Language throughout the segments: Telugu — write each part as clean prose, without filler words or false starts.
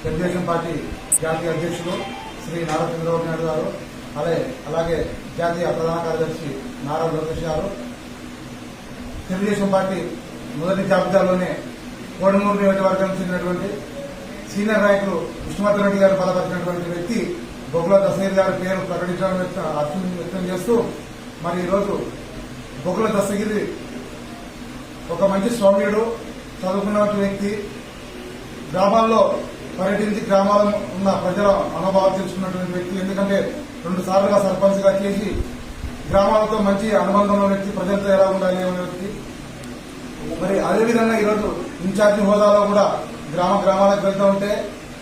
తెలుగుదేశం పార్టీ జాతీయ అధ్యక్షులు శ్రీ నారా చంద్రబాబు నాయుడు గారు, అలాగే జాతీయ ప్రధాన కార్యదర్శి నారా లోకేష్ గారు, తెలుగుదేశం పార్టీ మొదటి జాబితాలోనే కోడుమూరు నియోజకవర్గానికి చెందినటువంటి సీనియర్ నాయకులు విష్ణువర్ధన్ రెడ్డి గారు బలపరిచినటువంటి వ్యక్తి బొగ్గుల దస్తగిరి గారి పేరు ప్రకటించడం హర్షం వ్యక్తం చేస్తూ మరి ఈరోజు బొగ్గుల దస్తగిరి ఒక మంచి సౌమ్యుడు, చదువుకున్న వ్యక్తి, గ్రామాల్లో పర్యటించి గ్రామాల్లో ఉన్న ప్రజల అనుభవాలు తెలుసుకున్నటువంటి వ్యక్తి. ఎందుకంటే 2 సార్లుగా సర్పంచ్ గా చేసి గ్రామాలతో మంచి అనుబంధంలో వ్యక్తి, ప్రజలతో ఎలా ఉండాలి అనే వ్యక్తి. మరి అదేవిధంగా ఈరోజు ఇన్ఛార్జి హోదాలో కూడా గ్రామాలకు వెళ్తూ ఉంటే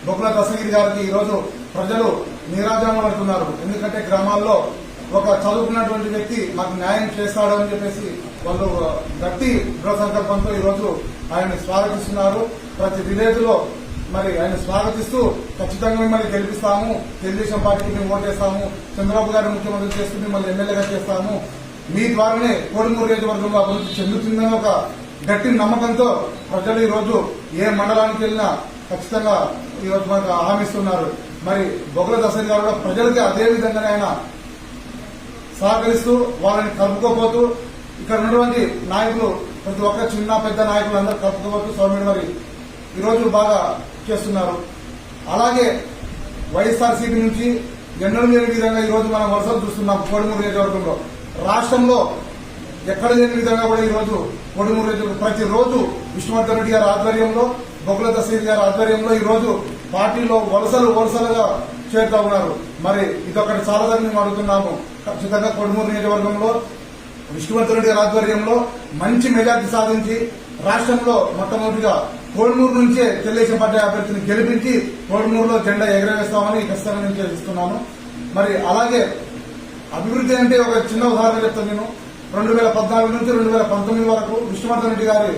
బొగ్గుల దస్తగిరి గారికి ఈరోజు ప్రజలు నీరాజనం పడుతున్నారు. ఎందుకంటే గ్రామాల్లో ఒక చదువుకున్నటువంటి వ్యక్తి మాకు న్యాయం చేస్తాడు అని చెప్పేసి వాళ్ళు గట్టి దృఢ సంకల్పంతో ఈరోజు ఆయన స్వాగతిస్తున్నారు. ప్రతి విలేజ్ లో మరి ఆయన స్వాగతిస్తూ ఖచ్చితంగా మిమ్మల్ని గెలిపిస్తాము, తెలుగుదేశం పార్టీకి మేము ఓటేస్తాము, చంద్రబాబు గారిని ముఖ్యమంత్రి చేస్తూ మిమ్మల్ని ఎమ్మెల్యేగా చేస్తాము, మీ ద్వారానే కోడుమూరు నియోజకవర్గంలో అభివృద్ధి చెందుతుందని ఒక గట్టి నమ్మకంతో ప్రజలు ఈరోజు ఏ మండలానికి వెళ్ళినా ఖచ్చితంగా ఈరోజు మనకు హామీస్తున్నారు. మరి బొగ్గుల దస్తగిరి గారు కూడా ప్రజలకి అదే విధంగానే ఆయన సహకరిస్తూ వాళ్ళని కలుపుకోపోతూ ఇక్కడ ఉన్నటువంటి నాయకులు ప్రతి ఒక్క చిన్న పెద్ద నాయకులు అందరూ కలుపుకోబోతూ సౌమ్యుడు మరి ఈరోజు బాగా చేస్తున్నారు. అలాగే వైఎస్ఆర్సీపీ నుంచి ఎన్నడూ లేని విధంగా ఈరోజు మనం వరుసలు చూస్తున్నాం. కోడుమూరు నియోజకవర్గంలో రాష్ట్రంలో ఎక్కడ లేని విధంగా కూడా ఈరోజు కోడుమూరు నియోజకవర్గం ప్రతిరోజు విష్ణువర్ధన్ రెడ్డి గారి ఆధ్వర్యంలో, బొగ్గుల దస్తగిరి గారి ఆధ్వర్యంలో ఈరోజు పార్టీలో వలసలుగా చేరుతా ఉన్నారు. మరి ఇదొకటి చాలాదని మేము అడుగుతున్నాము. ఖచ్చితంగా కోడుమూరు నియోజకవర్గంలో విష్ణువర్ధన్ రెడ్డి గారి ఆధ్వర్యంలో మంచి మెజార్టీ సాధించి రాష్ట్రంలో మొట్టమొదటిగా కోడుమూరు నుంచే తెలుగుదేశం పార్టీ అభ్యర్థిని గెలిపించి కోడుమూరులో జెండా ఎగరవేస్తామని ఖచ్చితంగా నేను చేస్తున్నాను. మరి అలాగే అభివృద్ధి అంటే ఒక చిన్న ఉదాహరణ చెప్తాను నేను. 2014 నుంచి 2019 వరకు విష్ణువర్ధన్ రెడ్డి గారి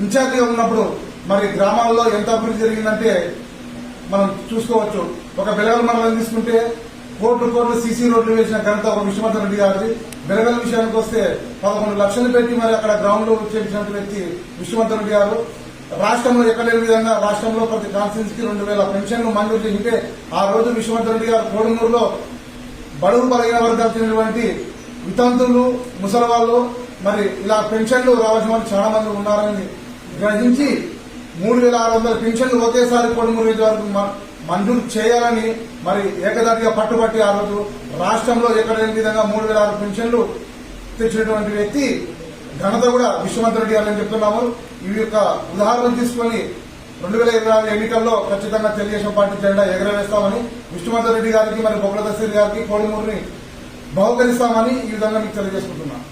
ఇన్ఛార్జిగా ఉన్నప్పుడు మరి గ్రామాల్లో ఎంత అభివృద్ధి జరిగిందంటే మనం చూసుకోవచ్చు. ఒక బెలగల్ మండలం తీసుకుంటే కోట్లు సీసీ రోడ్లు వేసిన ఘనత ఒక విష్ణువర్ధన్ రెడ్డి గారిది. బెలగల్ విషయానికి వస్తే 11 లక్షలు పెట్టి మరి అక్కడ గ్రౌండ్ లో చేసిన వ్యక్తి విష్ణువర్ధన్ రెడ్డి గారు. రాష్ట్రంలో ఎక్కలేని విధంగా రాష్ట్రంలో ప్రతి కాన్స్టిట్యూన్సీకి 2000 పెన్షన్లు మంజూరు చేసింటే ఆ రోజు విష్ణువర్ధన్ రెడ్డి గారు కోడుమూరులో బడుగు బలహీన వర్గాలు చెందినటువంటి వితంతులు, ముసలివాళ్లు మరి ఇలా పెన్షన్లు రావాల్సిన వాళ్ళు చాలా మంది ఉన్నారని గ్రహించి 3600 పెన్షన్లు ఒకేసారి కోడుమూరు నియోజకవర్గం మంజూరు చేయాలని మరి ఏకదాటిగా పట్టుబట్టి ఆ రోజు రాష్ట్రంలో ఎక్కడ లేని విధంగా 3006 పెన్షన్లు తెచ్చినటువంటి వ్యక్తి ఘనత కూడా విష్ణువర్ధన్ రెడ్డి గారు అని చెప్తున్నాము. ఈ యొక్క ఉదాహరణ తీసుకుని 2024 ఎన్నికల్లో ఖచ్చితంగా తెలుగుదేశం పార్టీ జెండా ఎగరవేస్తామని విష్ణువర్ధన్ రెడ్డి గారికి మరి బొగ్గుల దస్తగిరి గారికి కోడుమూరుని బహుకరిస్తామని ఈ విధంగా మీకు తెలియజేసుకుంటున్నాను.